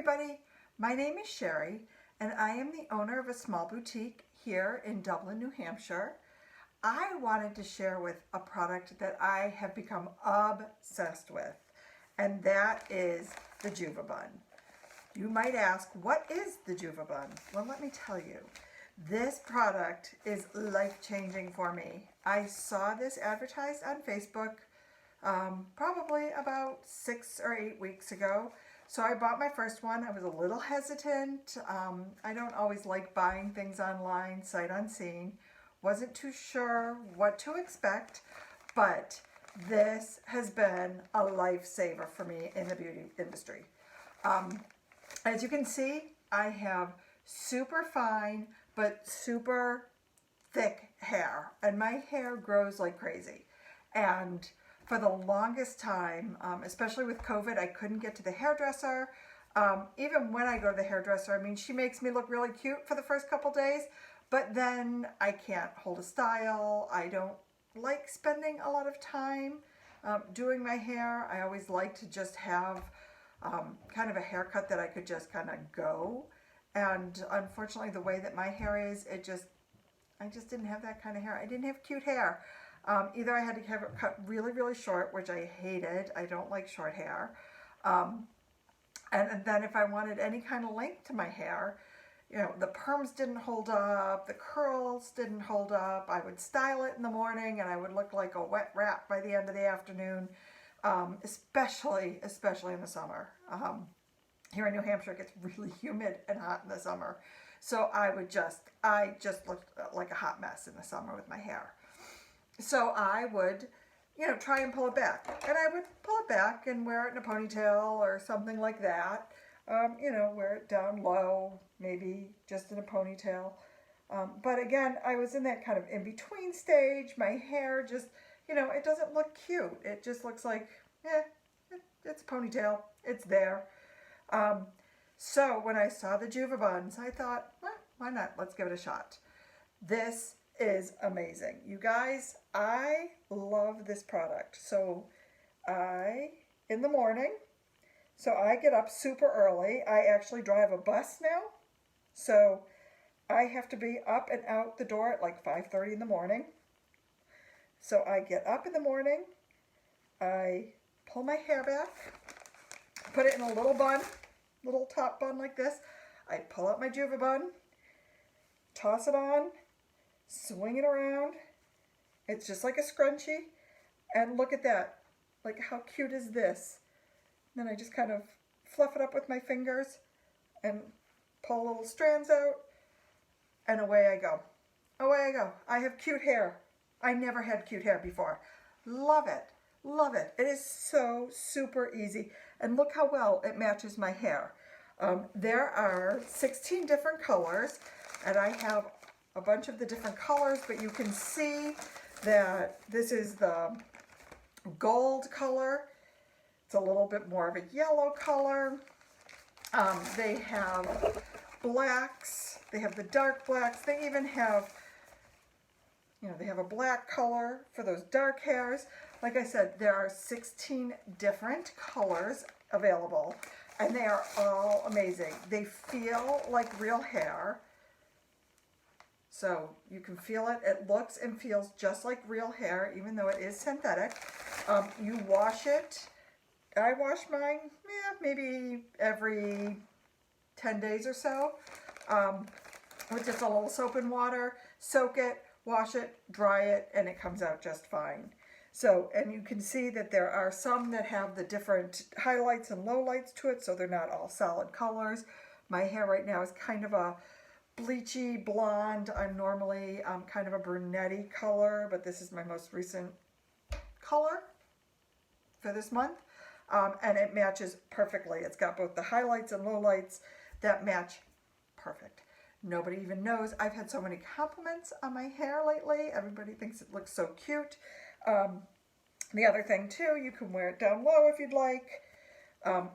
everybody, my name is Sherrie and I am the owner of a small boutique here in Dublin, New Hampshire. I wanted to share with a product that I have become obsessed with, and that is the Juva Bun. You might ask, what is the Juva Bun? Well, let me tell you. This product is life-changing for me. I saw this advertised on Facebook probably about 6 or 8 weeks ago. So I bought my first one. I was a little hesitant. I don't always like buying things online, sight unseen. Wasn't too sure what to expect, but this has been a lifesaver for me in the beauty industry. As you can see, I have super fine but super thick hair, and my hair grows like crazy. And for the longest time, especially with COVID, I couldn't get to the hairdresser. Even when I go to the hairdresser, I mean, she makes me look really cute for the first couple days, but then I can't hold a style. I don't like spending a lot of time doing my hair. I always like to just have kind of a haircut that I could just kind of go. And unfortunately, the way that my hair is, I just didn't have that kind of hair. I didn't have cute hair. Either I had to have it cut really, really short, which I hated. I don't like short hair. And then if I wanted any kind of length to my hair, you know, the perms didn't hold up, the curls didn't hold up. I would style it in the morning and I would look like a wet rat by the end of the afternoon, especially in the summer. Here in New Hampshire, it gets really humid and hot in the summer. So I just looked like a hot mess in the summer with my hair. So I would, you know, try and pull it back. And I would pull it back and wear it in a ponytail or something like that. You know, wear it down low, maybe just in a ponytail. But again, I was in that kind of in-between stage. My hair just, you know, it doesn't look cute. It just looks like, it's a ponytail. It's there. So when I saw the Juva Buns, I thought, well, why not? Let's give it a shot. This is amazing. You guys, I love this product. So in the morning, so I get up super early. I actually drive a bus now. So I have to be up and out the door at like 5:30 in the morning. So I get up in the morning, I pull my hair back, put it in a little bun, little top bun like this. I pull out my Juva Bun, toss it on, swing it around. It's just like a scrunchie. And look at that. Like, how cute is this? Then I just kind of fluff it up with my fingers and pull little strands out, and away I go. Away I go. I have cute hair. I never had cute hair before. Love it. Love it. It is so super easy. And look how well it matches my hair. There are 16 different colors, and I have a bunch of the different colors, but you can see that this is the gold color. It's a little bit more of a yellow color. They have blacks. They have the dark blacks. They even have, you know, they have a black color for those dark hairs. Like I said, there are 16 different colors available, and they are all amazing. They feel like real hair. So you can feel it. It looks and feels just like real hair, even though it is synthetic. You wash it. I wash mine, maybe every 10 days or so, with just a little soap and water. Soak it, wash it, dry it, and it comes out just fine. So, and you can see that there are some that have the different highlights and lowlights to it, so they're not all solid colors. My hair right now is kind of a bleachy blonde. I'm normally kind of a brunette color, but this is my most recent color for this month. And it matches perfectly. It's got both the highlights and lowlights that match perfect. Nobody even knows. I've had so many compliments on my hair lately. Everybody thinks it looks so cute. The other thing too, you can wear it down low if you'd like.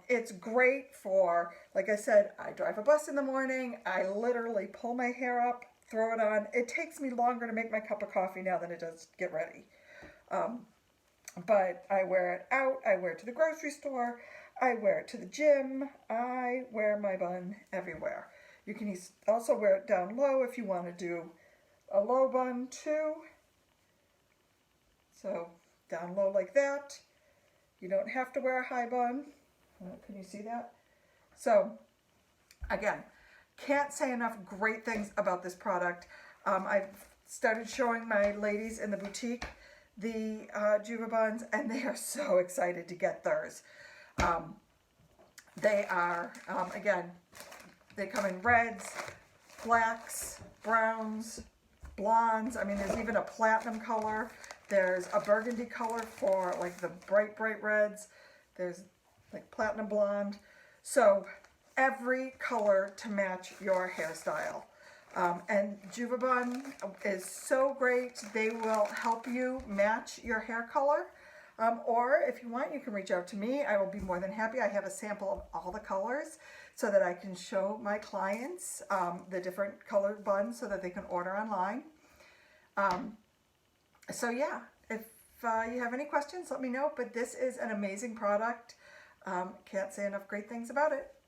It's great for, like I said, I drive a bus in the morning. I literally pull my hair up, throw it on. It takes me longer to make my cup of coffee now than it does to get ready. But I wear it out. I wear it to the grocery store. I wear it to the gym. I wear my bun everywhere. You can also wear it down low if you want to do a low bun too. So down low like that. You don't have to wear a high bun. Can you see that? So again, can't say enough great things about this product. I've started showing my ladies in the boutique the Juva Buns, and they are so excited to get theirs. They are, again, they come in reds, blacks, browns, blondes. I mean, there's even a platinum color. There's a burgundy color for like the bright, bright reds. There's like platinum blonde. So every color to match your hairstyle. And Juva Bun is so great. They will help you match your hair color. Or if you want, you can reach out to me. I will be more than happy. I have a sample of all the colors so that I can show my clients the different colored buns so that they can order online. So yeah, if you have any questions, let me know. But this is an amazing product. Can't say enough great things about it.